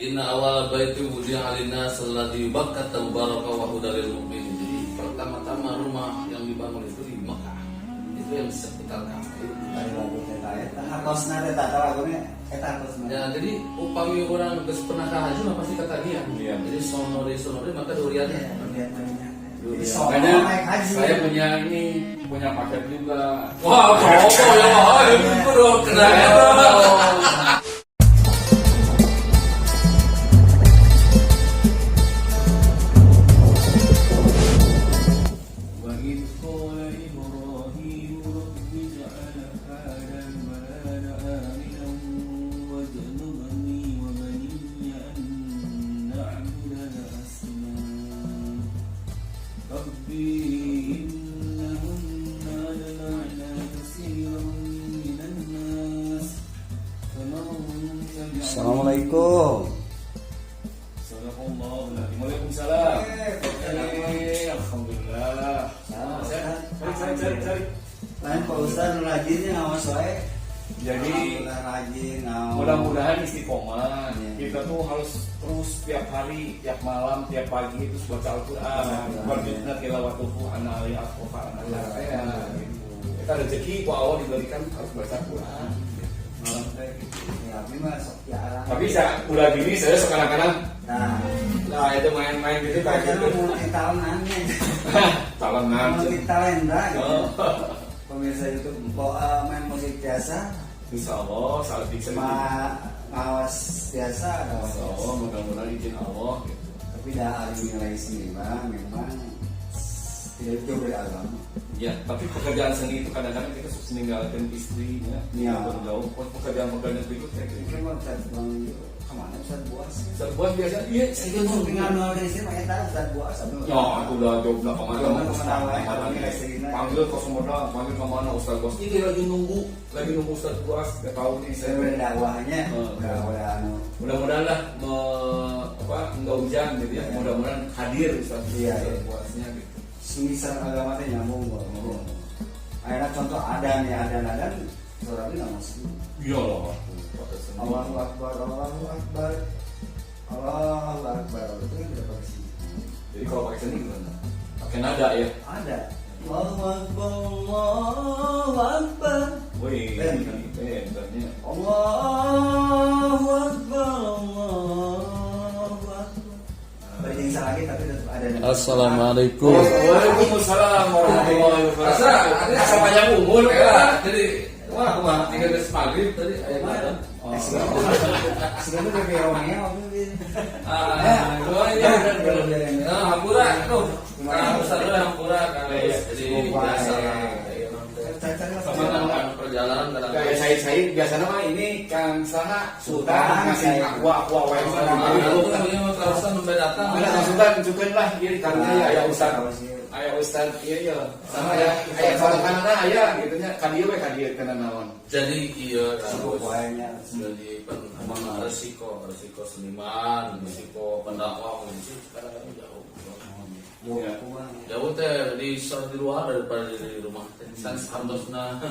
Inna awal baiti wudi'a lin-nas alladzi Bakkata mubaraka wa hudan lil mu'minin. Jadi pertama-tama rumah yang dibangun itu di Mekah. Itu yang seputar Ka'bah. Tadi lagu kita eta hartosna teh tata laguna eta hartosna. Ya, jadi upami orang geus pernah ka haji mah pasti ketagihan. Iya. Jadi sonori maka duriannya. Makanya saya punya paket juga. Wah, apa ya? Itu dong keren. Assalamualaikum. Waalaikumsalam. Alhamdulillah. Cari. Lain Pak Ustaz rajinnya ngawas wae. Jadi rajin ngawas. mudah-mudahan istiqomah. Iya. Kita tuh harus terus tiap hari, tiap malam, tiap pagi terus baca Al-Qur'an. Wajibna tilawatul ana ali al-Qur'an ana gitu. Kita rezeki ku Allah diberikan harus baca Al-Qur'an. Malam teh gitu. Ya tapi mah sok jarang. Tapi udah gini saya kadang-kadang Nah, itu main-main gitu kayak kita gitu. multi talenannya. Talenan. Multi talenta gitu. Oh. Pemirsa YouTube main musik biasa, Insya Allah saat bisa ngawas biasa ada Insya Allah mudah-mudahan izin Allah gitu. tapi dah ada nilai seni memang tidak jauh dari agama. Ya, tapi pekerjaan seni itu kadang-kadang kita suka meninggalkan istrinya, Iya. bergaul. Pekerjaan-pekerjaan itu kayak Ini gitu. mah Ustaz Bang kemana Ustaz Buas? Serbuan biasa, iya. Saya mau tinggal nol dari sini pakai tahu Ustaz Buas. Ya, aku udah jauh udah kemana? Panggil ke Sumedang, panggil kemana Ustaz Buas? Ini lagi nunggu Ustaz Buas. Gak tahu nih Saya saya. udah dakwahnya, udah anu. Mudah-mudahan lah enggak hujan gitu ya. Mudah-mudahan hadir Ustaz Iya. Buasnya gitu. Semisal agama teh nyambung kok. Akhirnya contoh adan suratnya nggak masuk. Iya loh. Allahu Akbar, Allahu Akbar, Allahu Akbar. Itu kan tidak pakai sini. Jadi kalau pakai seni gimana? Pakai nada ya. Ada. Allahu Akbar, Allahu Akbar. Wih, bentarnya. Allahu Akbar, Allahu Akbar. Berjingsa lagi tapi tetap ada. Assalamualaikum. Waalaikumsalam warahmatullahi wabarakatuh. Asal panjang umur ya. Jadi wah, 3 maghrib tadi ayam ada. Sekarang udah kayak Romeo waktu itu. Hampura itu. Ustaz hampura kan. Jadi biasa lah. Sama perjalanan Kayak saya biasanya mah ini Kang Saha Sultan ngasih aqua wae. Aku kan punya terusan sampai datang. Kang Sultan tunjukkeun lah ieu karena aya Ustaz. Aya Ustaz iya. Sama ya aya salanganna aya gitu nya ka dieu we ka dieu kana naon. Jadi iya Banyak. jadi resiko seniman, resiko pendakwah itu kadang-kadang jauh. Ya. Jauh teh di luar daripada di rumah teh. Hartosna.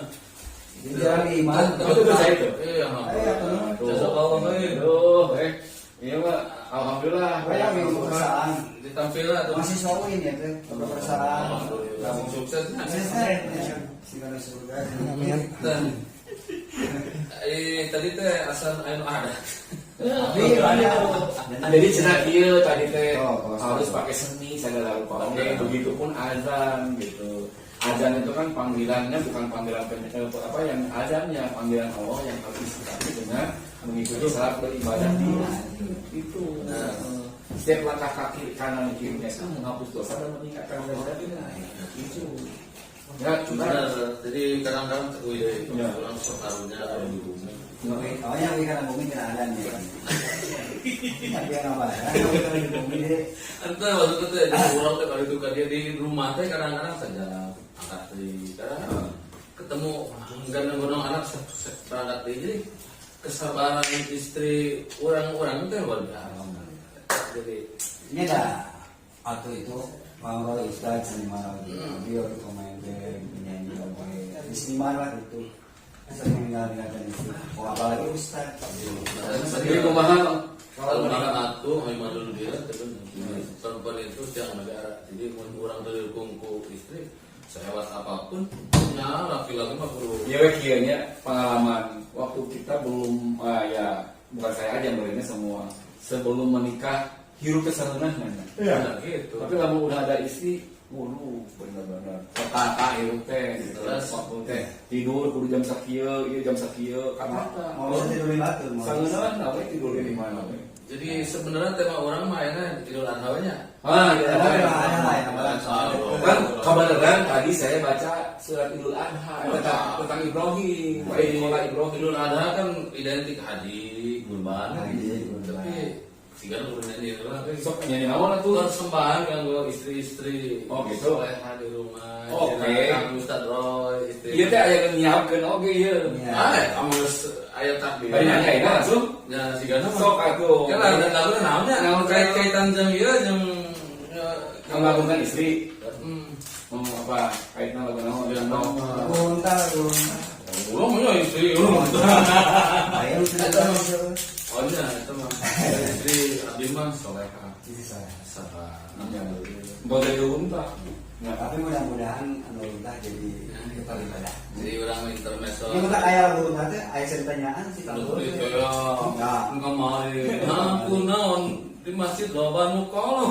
Jadi jalan iman. Itu saya itu. Iya, Jasa Allah aduh iya Pak alhamdulillah Banyak yang perusahaan. ditampilkan tuh. Masih sawin ya teh perusahaan. Langsung suksesnya. Segala surga. Dan tadi teh asal anu ada. Tapi banyak. jadi cenah ieu tadi teh Oh, harus pakai seni segala rupa. Oke, begitupun azan gitu. Azan itu kan panggilannya bukan panggilan yang azannya panggilan Allah yang harus disikapi dengan mengikuti salat beribadah dia. Itu. Setiap langkah kaki kanan kirinya kan menghapus dosa dan meningkatkan derajat. Itu. Ya, cuma Jadi kadang-kadang tuh ya Ya. orang sokarunya di bumi. Oh yang ikan bumi tidak ada nih. Tapi yang apa ya? Kalau di bumi deh. Ente waktu itu teh di pulau teh kalau itu kan dia di rumah teh kadang-kadang saja angkat di kadang ketemu enggak nongkrong anak berangkat di jadi kesabaran istri orang-orang teh luar biasa. Jadi Ini ada atau itu Bang Roy Ustaz seniman dia pemain game penyanyi pemain seniman lah itu sering meninggalkan itu. Oh apalagi Ustaz. Jadi kumaha kalau meninggal orang dari kungku istri sehebat apapun punya laki-laki mah perlu. Ya kayaknya pengalaman waktu kita belum ya bukan saya aja mereka semua sebelum menikah hirup kesaluran mana. Nah, gitu. Tapi lama udah ada istri, benar-benar petaka hirup teh. Terus waktu teh tidur kudu jam sakieu, ieu jam sakieu, kamata. Mau bisa tidur di batu. Sangeun apa tidur di mana we. Jadi sebenarnya tema orang mainnya Idul Adha nya. Kan kebenaran tadi saya baca surat Idul Adha tentang Ibrahim. Ibrahim Idul Adha kan identik haji, kurban. Tapi sigar kurban ini sok nyanyi naon atuh? Persembahan kanggo istri-istri. Oh, gitu. Soleha di rumah. Oke. Kang Ustaz Roy istri. Ieu teh aya nyiapkeun oge ieu. Kamu aya takbir. Bari nyanyi langsung. Ya sigar Sok atuh. Kan ada lagu naonnya? Naon Kait-kaitan jeung ieu jeung ngelakukan istri. Hmm. Mau apa? Kaitna lagu naon? Ya, Mau Gunta. Belum ya istri. Ayo Oh iya, itu mah istri abdi mah soleha. Sisi saya. Saha. buat dari unta. Nah, tapi mudah-mudahan anu entah jadi kita ibadah. Jadi orang intermezzo. Ini kita kayak lagu nanti ayat pertanyaan sih kalau. Enggak kemarin. Aku naon di masjid loba nu kolot.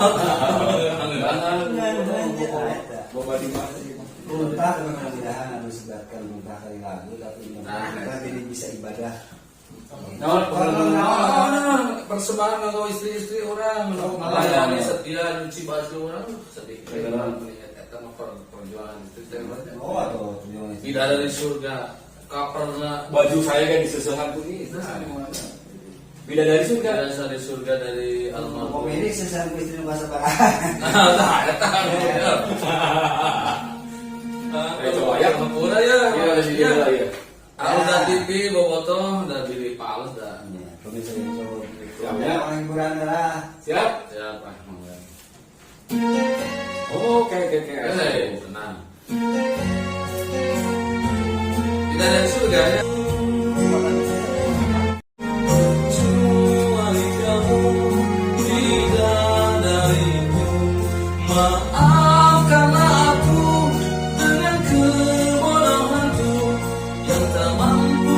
Boba di mana sih? Muntah mudah-mudahan anu sebatkan muntah kali lagu tapi kita jadi bisa ibadah. Persembahan kalau istri-istri orang melayani setia nyuci baju orang sedih. Eta mah perjuangan itu teh. Oh, atau tujuan itu. Tidak ada di surga. Kaperna Baju saya kan disusuhan tuh ini. Beda dari surga. Tidak ada di surga dari almarhum. Ini sesuatu istri bahasa barat. Nah, eta. Coba ya, Mapura ya. Iya. Kalau udah TV bobotoh udah diri palsu dah. Pemirsa itu. Ya. Orang kurang lah. Siap? Siap, mangga. Oke. Tenang. Tidak ada di surga ya. Kecuali kamu tidak dariku. Maafkanlah aku dengan kebodohanku yang tak mampu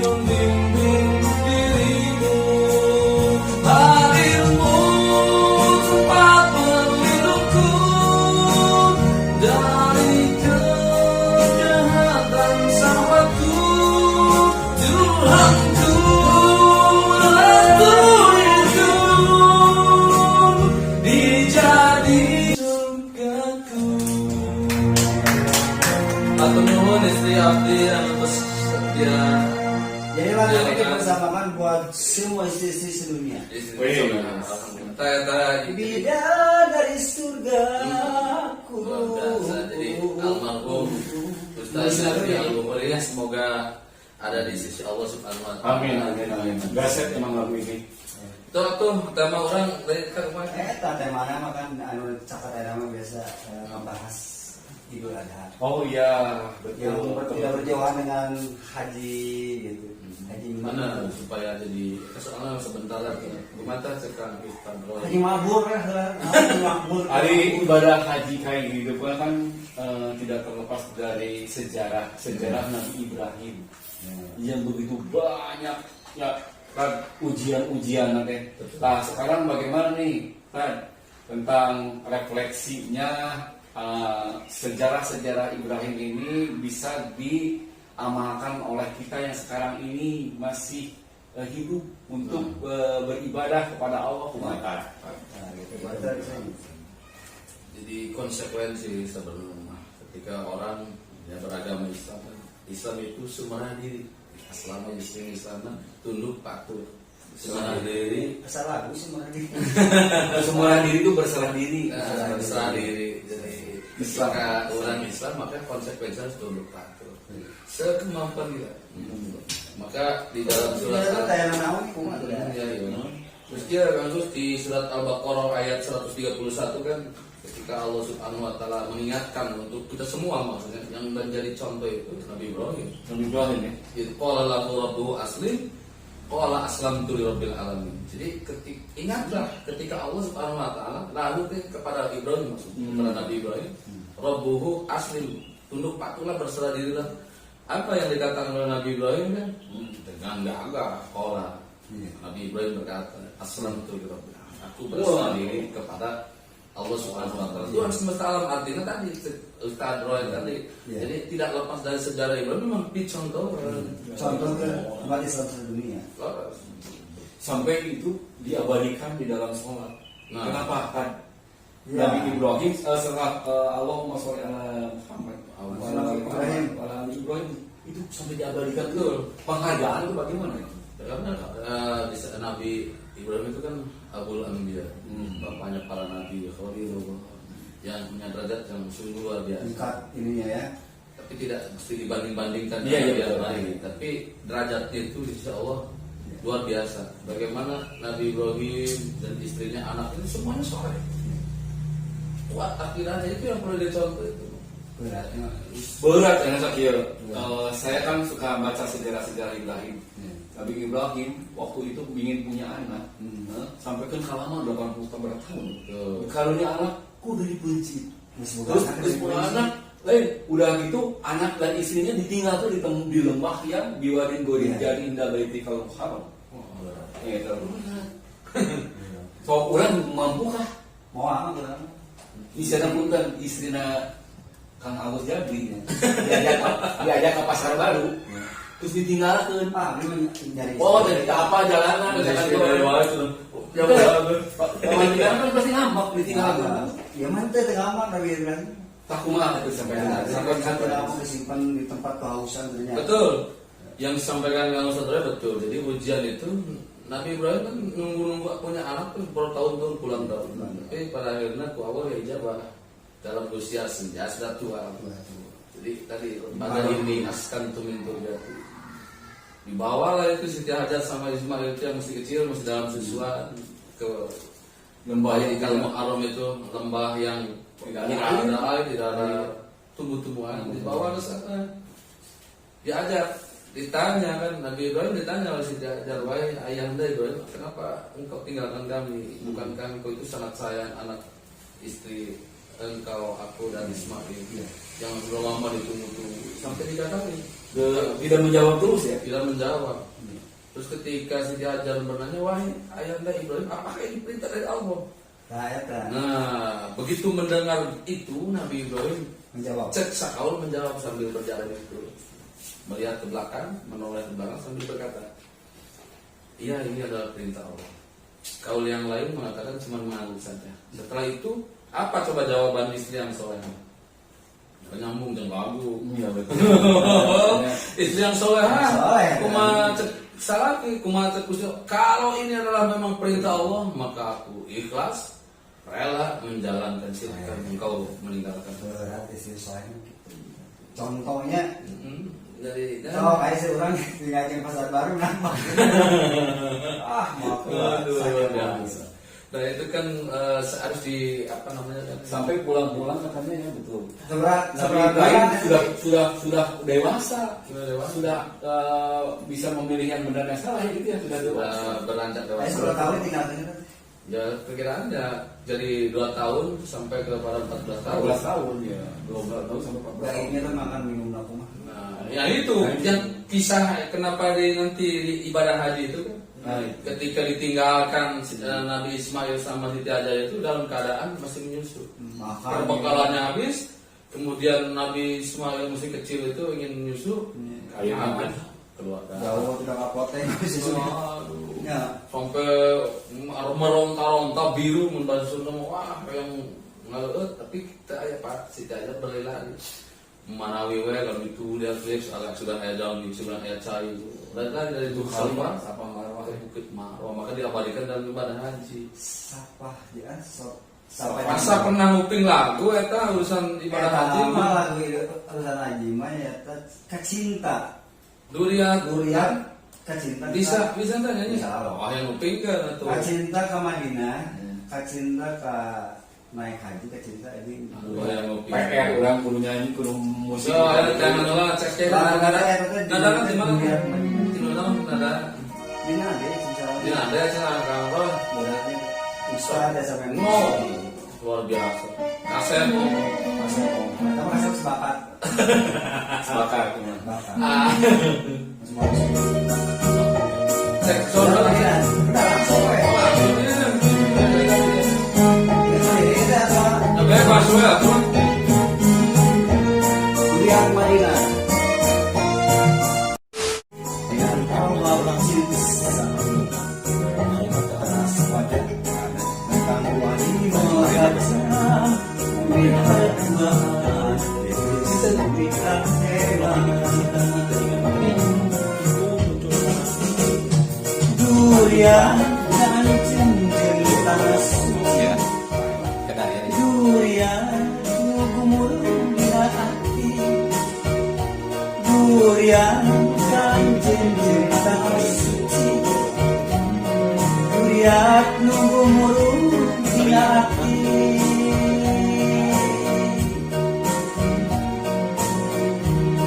membimbing dirimu. Hadirmu tempat berlindungku dari kejahatan sahabatku. Tuhanku aku itu dijadi surgaku. Aku nuhun istri abdi anu bersedia. Jadi lagu ini bersamakan buat semua istri-istri sedunia. Bidadari surgaku. Luar biasa. Jadi almarhum Ustaz Syafri Al-Bukhari semoga ada di sisi Allah Subhanahu wa taala. Amin. Gaset emang lagu ini. Tuh tema orang dari kemarin. Eta temanya mah kan anu cakat era mah biasa membahas Idul Adha. Oh iya, Yang betul. tidak berjauhan dengan haji gitu. Haji Mana supaya jadi soalnya sebentar lagi gimana sekarang kita Haji mabur lah. Haji mabur. Hari ibadah haji kayak gitu kan tidak terlepas dari sejarah Nabi Ibrahim yang begitu banyak ya kan ujian nanti. Nah sekarang bagaimana nih kan tentang refleksinya sejarah Ibrahim ini bisa diamalkan oleh kita yang sekarang ini masih hidup untuk beribadah kepada Allah Subhanahu. Jadi konsekuensi sebenarnya ketika orang yang beragama Islam itu semerah diri. Selama istri sana tunduk patuh. Semerah diri. Asal lagu sih mana nih. Semua diri itu berserah diri. Berserah diri. Jadi ketika orang Islam maka konsekuensi harus tunduk patuh. Sekemampuan kita. Maka di dalam surat tayangan naon kumaha tuh. Terus dia terus di surat Al-Baqarah ayat 131 kan ketika Allah Subhanahu wa taala mengingatkan untuk kita semua maksudnya yang menjadi contoh itu Nabi Ibrahim. Nabi Ibrahim ya. Itu qala lahu rabbuhu aslim qala aslamtu lirabbil alamin. Jadi ingatlah ketika Allah Subhanahu wa taala lalu kepada Ibrahim, maksudnya kepada Nabi Ibrahim, rabbuhu aslim, tunduk patuhlah, berserah dirilah. Apa yang dikatakan oleh Nabi Ibrahim kan? Dengan gagah qala. Nabi Ibrahim berkata, aslamtu lirabbil alamin. Aku berserah diri kepada Allah Subhanahu wa taala. Tuhan semesta alam, artinya tadi Ustaz Roy tadi. Jadi tidak lepas dari sejarah Ibrahim, memang dicontoh Contoh ke umat Islam sedunia. Sampai itu diabadikan di dalam sholat. Nah. Kenapa kan? Ya. Nabi Ibrahim setelah Allahumma sholli ala Muhammad wa ala Ibrahim itu sampai diabadikan tuh. Penghargaan itu bagaimana? Karena Nabi Ibrahim itu kan Abul Anbiya, bapaknya para nabi, Khalilullah, yang punya derajat yang sungguh luar biasa. Tingkat ininya ya. Tapi tidak mesti dibanding-bandingkan Iya, dengan iya, yang betul. lain. Tapi derajatnya itu insya Allah luar biasa. Bagaimana Nabi Ibrahim dan istrinya, anak itu semuanya soleh. Kuat akidahnya, itu yang perlu dicontoh itu. Beratnya. Berat ya Sakir. Saya kan suka baca sejarah-sejarah Ibrahim. Nabi Ibrahim waktu itu ingin punya anak, sampai kan selama 80 tahun. Karunia anak, kok udah dibenci. Terus punya anak, lain udah gitu anak dan istrinya ditinggal tuh di lembah yang biwarin gorin jadi indah baiti kalau haram. Ya terus. So orang mampu kah? Mau apa kan? Misalnya punten istrina Kang Agus Jabri, diajak ke pasar baru. Terus ditinggalkan. Ini mencari. Oh, dari apa jalanan? Pemanggilan kan pasti ngambek ditinggalkan. Ya mantep ngamak Nabi Ibrahim. Tak kumaha itu sampai Sampai ngamak disimpan di tempat kehausan ternyata. Betul. Yang disampaikan Kang Ustaz Roy betul. Jadi ujian itu Nabi Ibrahim kan nunggu punya anak tuh bertahun-tahun, puluhan tahun. Tapi pada akhirnya ku Allah ya ijabah dalam usia senja sudah tua. Jadi tadi pada ini askan tumin turjati. Dibawalah itu Siti Hajar sama Ismail itu yang masih kecil, masih dalam susuan ke lembah yang kalau Arom itu lembah yang tidak ada air, tidak ada tumbuh-tumbuhan. Dibawa ke sana, diajak, ditanya kan Nabi Ibrahim ditanya oleh Siti Hajar, wahai ayahanda Ibrahim, kenapa engkau tinggalkan kami? Bukankah engkau itu sangat sayang anak istri engkau, aku dan Ismail yang sudah lama ditunggu-tunggu sampai dikatakan tidak menjawab terus ya? tidak menjawab. Terus ketika Siti Hajar bertanya, wahai ayahanda Ibrahim, apakah ini perintah dari Allah? Nah, begitu mendengar itu Nabi Ibrahim Menjawab. cek sakaul menjawab sambil berjalan itu, melihat ke belakang, menoleh ke belakang sambil berkata, iya ini adalah perintah Allah. Kaul yang lain mengatakan cuma mengaku saja. Setelah itu apa coba jawaban istri yang soleh? Penyambung dan lagu. Iya betul. Istri yang soleh, kuma salaki, kuma kusyo. Kalau ini adalah memang perintah Allah, maka aku ikhlas, rela menjalankan silahkan engkau meninggalkan. Berat istri soalnya. Contohnya dari kayak seorang tinggal di pasar baru nambah. Maaf. Nah itu kan harus di apa namanya Sampai pulang-pulang katanya ya betul. Seberat Ibrahim sudah dewasa, sudah bisa memilih yang benar dan salah gitu ya sudah dewasa. beranjak Saya dewasa. 10 tahun tinggalnya. Ya perkiraannya jadi 2 tahun sampai kepada 14 tahun. 12 tahun ya, 12 tahun sampai 14 tahun. Ini tuh makan minum aku mah. Nah, ya itu yang kisah kenapa nanti di ibadah haji itu kan. Nah, Ketika ditinggalkan Nabi Ismail sama Siti Hajar itu dalam keadaan masih menyusu. Perbekalannya habis, kemudian Nabi Ismail masih kecil itu ingin menyusu, Akhirnya keluarga. Jauh tidak kapoteng Aduh. Ya. Sampai meronta-ronta biru membantu semua, wah yang ngelut, tapi kita ya Pak Siti Hajar berlari. Manawi kalau itu lihat agak sudah ayah daun, sudah ayah cair. Dari Bukit Marwah, Sapa Marwah ke Bukit Marwah, maka diabadikan dalam ibadah haji. Sapa dia Masa pernah nguping lagu eta urusan ibadah haji mah lagu urusan haji mah ya kacinta. durian Kacinta. bisa tanya nih. Bisa. Wah yang nguping kan atuh. Kacinta ke Madinah, kacinta ke naik haji, kacinta ini. Wah yang nguping. PR orang kudu nyanyi kudu musik. So, ada jangan lah cek Nada nada kan di mana? Di mana nada? Dina Dia ada cina kalau Berarti bisa ada sampai no luar biasa. Kaset kok. Masih kamu rasa sepakat. Sepakat gimana? Sepakat. Ah, Semua sepakat. cek sono lagi. Udah langsung ya. Ini atau Tapi masuk ya tuh. kuliah Madinah. Dengan Allah langsung pada tentang wanita besar melihat Tuhan seketika heran durian dan cerita Ya. Kita ya. durian gumul di hati durian dan cerita suci durian gumul di hati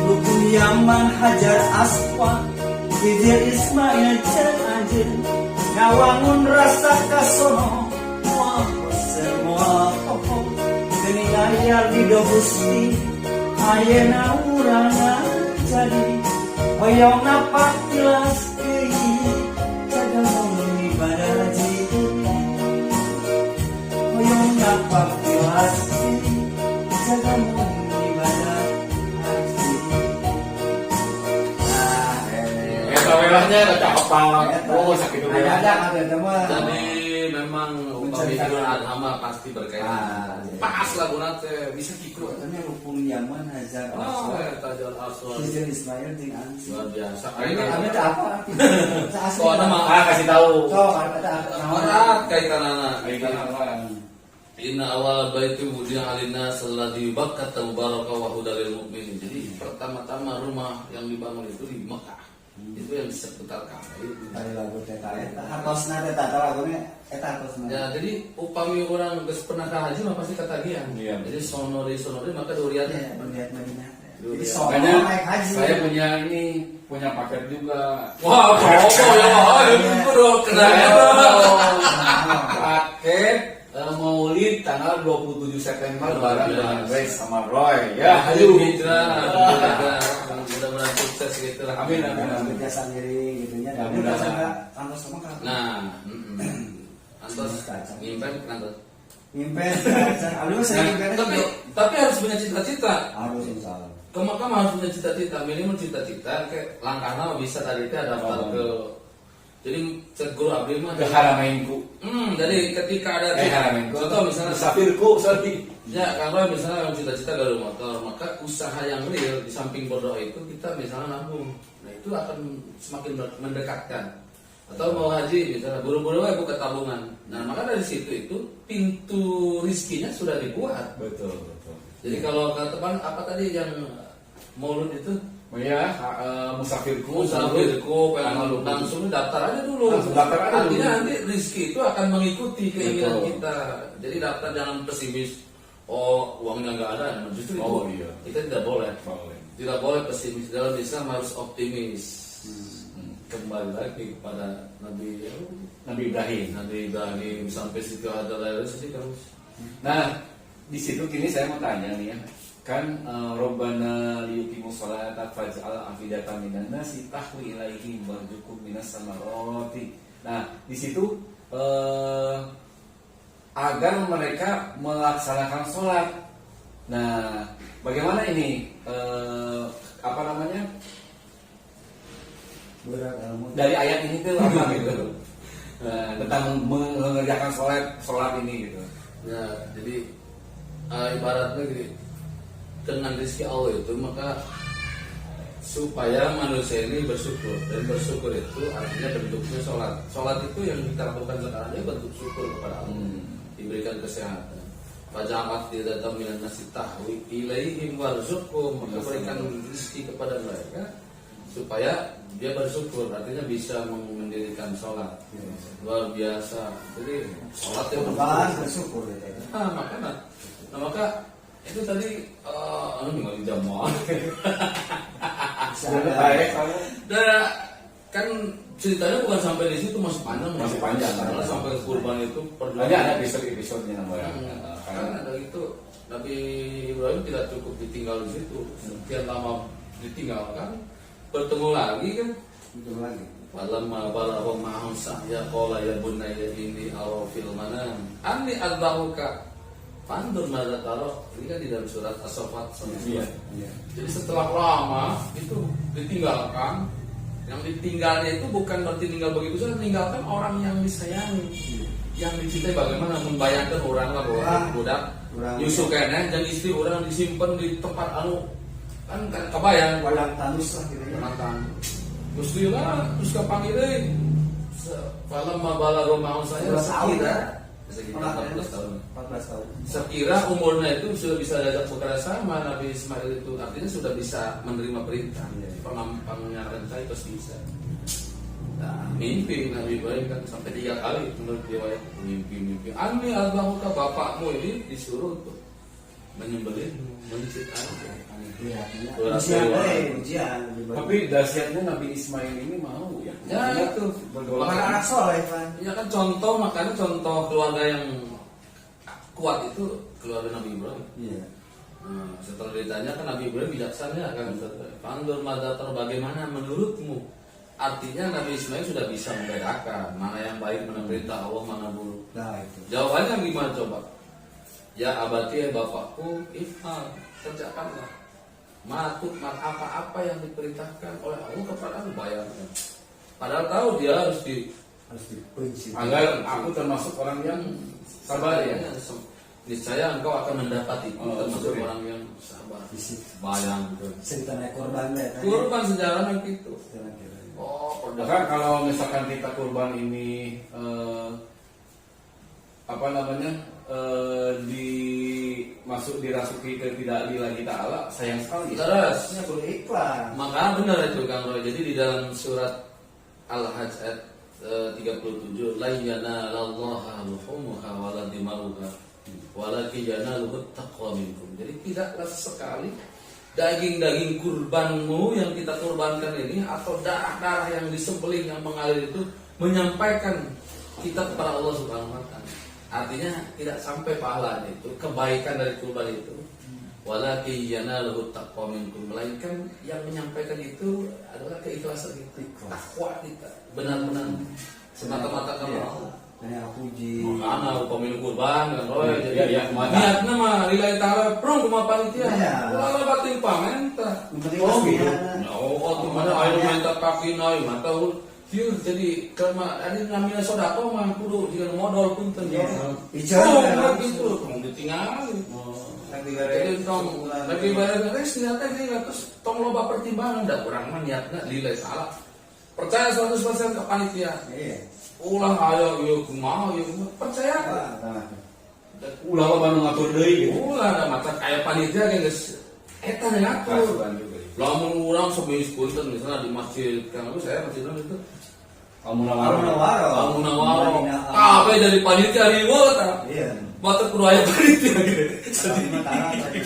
Rukun Yaman Hajar Aswad Hijir Ismail Cen Anjir Ngawangun rasa kasono Muah semua poho Geni ayal di dobusti Ayena urang jadi Hoyong napak tilas kei Jaga mengini badaji Hoyong napak tilas kei Jaga mengini badaji Eta merahnya ada cakep banget. Oh, sakit dulu ya. ada teman. Jadi memang upami Idul Adha mah pasti berkaitan. Pas lagu nate bisa kikru. Katanya rukun Yaman Hajar Oh, Aswad Tajal Aswad. Hijir Ismail jeung Ansi. Luar biasa. Ini apa? Kok ada mah Kasih tahu. Cok, kata erat kaitan anak. Kaitan apa? Inna awal baiti wudi'a alina salladhi bakkata mubaraka wa hudalil mu'minin. Jadi pertama-tama rumah yang dibangun itu di Mekah. Itu yang di seputar Ka'bah itu. Dari lagu teta eta hartosna teta lagunya eta hartosna. Ya, jadi upami orang geus pernah ka haji mah pasti ketagihan. Iya. Jadi sonori maka durian. Ya, melihat Madinah. Jadi Durian. soal Makanya naik haji. saya punya paket juga. Wah, apa ya? Itu dong kenanya. Paket Maulid tanggal 27 September bareng dengan Grace sama Roy. Ya, Ayo ayo. hijrah. Mudah-mudahan sukses gitu lah. Amin, amin, amin. Kerja sendiri gitunya. Dan Mudah-mudahan. kita enggak kantor sama kan. Nah, Antos nyimpen Antos. Mimpen kaca. Abdi mah sering mimpen. Tapi harus punya cita-cita. harus insyaallah. Ke Makkah mah harus punya cita-cita, minimal cita-cita kayak langkahnya mah bisa tadi teh daftar ke. Jadi cek guru abdi mah Ke Haramainku. jadi ketika ada Haramainku. contoh misalnya Safirku, sorry. ya kalau misalnya cita-cita gawe motor, maka usaha yang real di samping berdoa itu kita misalnya nabung. Nah, itu akan semakin mendekatkan. Atau mau haji misalnya buru-buru buka tabungan. Nah, maka dari situ itu pintu rizkinya sudah dibuat. Betul, betul. Jadi kalau kata Bang, apa tadi yang Maulud itu Oh iya, musafirku, musafirku pengen langsung daftar aja dulu. Langsung daftar aja dulu. Artinya nanti rezeki itu akan mengikuti keinginan Betul. kita. Jadi daftar jangan pesimis. Oh, uangnya nggak ada. Nah, justru Oh, itu iya. kita tidak boleh. Boleh. Tidak boleh pesimis. Dalam Islam harus optimis. Kembali lagi kepada Nabi Ibrahim. Nabi Ibrahim sampai situ ada lalu sedih terus. Nah, di situ kini saya mau tanya nih ya. Kan Robbana liyuqimus sholata faj'al afidatan minan nasi tahwi ilaihim warzuqhum minas samarati. Nah, di situ agar mereka melaksanakan sholat. Nah, bagaimana ini apa namanya? Berat ilmu. Dari ayat ini tuh apa gitu? Nah, tentang mengerjakan sholat ini gitu. Nah, jadi ibaratnya gini, dengan rezeki Allah itu maka supaya manusia ini bersyukur, dan bersyukur itu artinya bentuknya sholat. Sholat itu yang kita lakukan sekarang ini bentuk syukur kepada Allah, diberikan kesehatan. Faja'al afidatan minan nasi tahwi ilaihim warzuqhum, maka berikan rezeki kepada mereka supaya dia bersyukur, artinya bisa mendirikan sholat. Luar biasa. Jadi sholat yang bersyukur ya. maka itu tadi nggak jamaah. Baik, kamu. Dan kan ceritanya bukan sampai di situ, masih panjang. Masih panjang. Karena sampai kurban itu Ada episode-episodenya namanya. Karena ada itu Nabi Ibrahim tidak cukup ditinggal di situ. Sekian lama ditinggalkan, bertemu lagi kan. Itu lagi. Falamma balagha ma'ahu sa'ya qala ya bunayya inni ara fil manam anni adbahuka fandur madza tara. Ini kan di dalam surat As-Saffat. Iya. Iya. Jadi setelah lama itu ditinggalkan, yang ditinggalnya itu bukan berarti tinggal begitu saja, meninggalkan orang yang disayangi, yang dicintai. Bagaimana membayangkan orang lah bahwa budak Yusuf kayaknya dan istri orang disimpan di tempat kan kebayang Walang tanus lah gitu ya. mantan Gusti lah terus kapan ini falam mabala romau saya 11 tahun, sekira ya? sekitar 14 tahun 14 tahun. sekira umurnya itu sudah bisa diajak bekerja sama. Nabi Ismail itu artinya sudah bisa menerima perintah. Pengamparannya saya pasti bisa. Nah, mimpi Nabi Ibrahim kan sampai 3 kali menurut riwayat mimpi. Ani albahuka, bapakmu ini disuruh untuk menyembelihmu, mencit anakmu. Ujian. Tapi dahsyatnya Nabi Ismail ini mau ya. Ya itu Anak soleh kan. ya kan makanya contoh keluarga yang kuat itu keluarga Nabi Ibrahim. Iya. Nah, setelah ditanya kan Nabi Ibrahim bijaksana kan. Pandur madatar, bagaimana menurutmu? Artinya Nabi Ismail sudah bisa membedakan mana yang baik, mana perintah Allah, mana buruk. Nah itu. Jawabannya gimana coba? Ya abati ya bapakku, ifal, kerjakanlah. Apa-apa yang diperintahkan oleh Allah kepada bayarkan. Padahal tahu dia harus dibenci. Agar aku termasuk orang yang sabar ya. Niscaya engkau akan mendapati termasuk syukur ya. orang yang sabar. Fisik. Bayang gitu. Cerita naik korban deh. Kurban sejarahnya gitu. Oh, Bahkan kalau misalkan kita kurban ini dirasuki ke tidak lillahi ta'ala, sayang sekali. Terus Ini perlu ikhlas. maka benar itu Kang Roy. Jadi di dalam surat Al-Hajj ayat 37, la yanalallaha luhumuha wala dimauha walakin yanaluhu taqwa minkum. Jadi tidaklah sekali daging-daging kurbanmu yang kita kurbankan ini atau darah-darah yang disembelih yang mengalir itu menyampaikan kita kepada Allah Subhanahu wa taala. Artinya tidak sampai pahala itu, kebaikan dari kurban itu. Walakin yanaluhu taqwa minkum, melainkan yang menyampaikan itu adalah keikhlasan kita, takwa kita, benar-benar semata-mata karena Allah. Kayak puji. Makanya pemilu kurban kan Roy. Jadi Iya, niatnya mah lillahi ta'ala prong kuma panitia. Iya. Ulah bating pamenta. Penting Oh pasti gitu. ya. Oh tuh mana ayo minta kaki naik mata Hiu, jadi karena ada namanya sodako mah kudu jika modal pun tentu. Bicara gitu, tong ditinggal. Jadi tong lagi bareng guys ternyata dia terus tong loba pertimbangan dah kurang mah niatnya lillahi salah. Percaya 100% ke panitia. Iya. Ulah ayo yuk kumaha yuk percaya. Ulah lo baru ngatur deui gitu. Ulah ada mata kayak panitia kan guys. Eta yang ngatur. Lamun urang sebeis punten misalnya di masjid kan saya masjid itu Kamu nawaro. Kamu nawaro. Apa dari panitia riweuh ta? Iya. Mata kudu aya panitia gitu. Jadi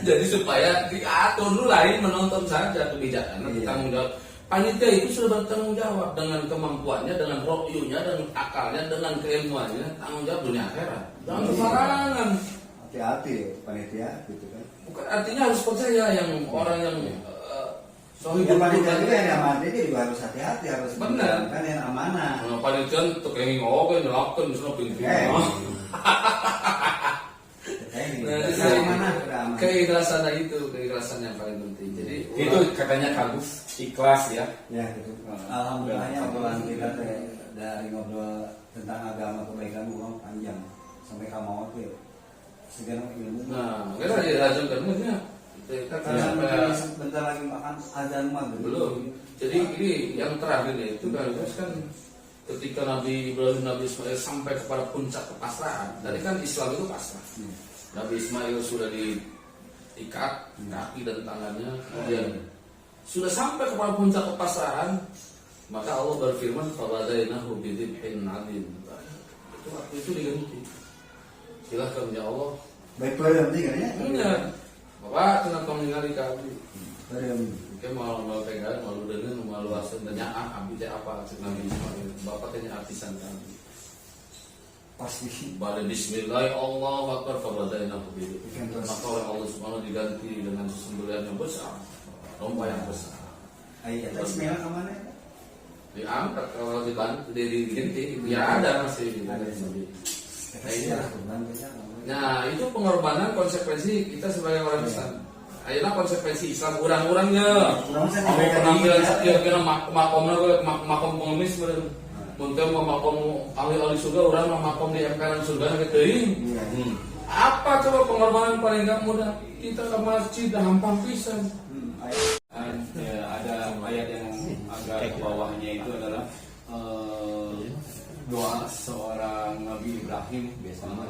Jadi supaya diatur dulu lain menonton saja kebijakan Iya. tanggung jawab. Panitia itu sudah bertanggung jawab dengan kemampuannya, dengan rokyunya, dengan akalnya, dengan keilmuannya, tanggung jawab dunia akhirat. Jangan sembarangan. hati-hati panitia gitu kan. Bukan artinya harus percaya yang orang yang Soalnya panitia juga yang amanah dia juga harus hati-hati, harus Benar. kan yang amanah. panitia untuk yang oke nyelapkan misalnya pintu. Keikhlasan itu keikhlasan yang paling penting. Jadi Itu katanya kardus ikhlas ya. Ya gitu. Alhamdulillahnya obrolan kita dari ngobrol tentang agama kebaikan uang panjang sampai kamu oke. Segala ilmu. nah, kita dirajam kermunya. Kita Karena sampai sebentar lagi makan azan maghrib. belum. Jadi ini yang terakhir itu kan ketika Nabi Ibrahim Nabi Ismail sampai kepada puncak kepasrahan. Tadi kan Islam itu pasrah. Nabi Ismail sudah diikat kaki dan tangannya, kemudian sudah sampai kepada puncak kepasrahan, maka Allah berfirman fawadainahu bidzibhin adzim. Itu waktu itu diganti. Silakan ya Allah. Baik boleh penting kan ya? Benar. Bapak tenang kau meninggali kami. Mungkin mau pegang, mau dengan, mau luasan tanya abdi teh apa cek Nabi Ismail. Bapak tanya artisan kami. Pasti. Balik Bismillah, Allahu Akbar, fabadaina begitu. Maka oleh Allah Subhanahu diganti dengan sesembelihan yang besar, domba yang besar. Ayah, Bismillah kemana? Diangkat kalau dibantu, diganti, ya ada masih. Nah itu pengorbanan konsekuensi kita sebagai orang Islam. Ayolah konsekuensi Islam kurang-kurangnya. Penampilan setiap kira makom pengemis bener. Muntah makom ahli surga orang makom di emperan surga gitu. Apa coba pengorbanan paling gak mudah? Kita ke masjid gampang pisan. Ada ayat yang agak ke bawahnya itu adalah doa seorang Nabi Ibrahim biasanya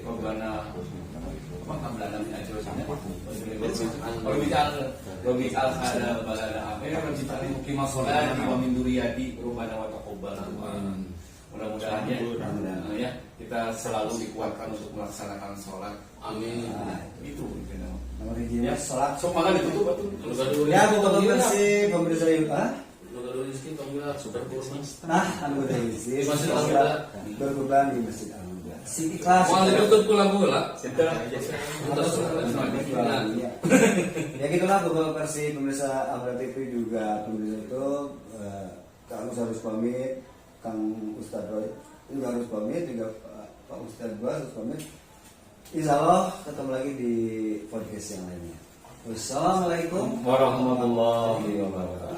Rabbana apa kablana min ajrosnya Robi al hada balada apa menciptakan mukimah sholat wa min duriyati Rabbana wa taqabbal. Mudah-mudahan ya kita selalu dikuatkan untuk melaksanakan sholat. Amin. Itu Nomor hijaunya sholat. so maka ditutup betul. Ya, buka bersih, pemirsa itu Lalu rezeki panggilan super kurmas. Nah, anggota isi Masjid Al-Huda. berkurban di Masjid Al-Huda. Si ikhlas. Mau ditutup pulang-pulang. Ya gitulah beberapa versi pemirsa Abra TV juga pemirsa itu Kang Gus harus pamit, Kang Ustadz Roy juga harus pamit, juga Pak Ustadz Bas harus pamit. Insya Allah ketemu lagi di podcast yang lainnya. Wassalamualaikum warahmatullahi wabarakatuh.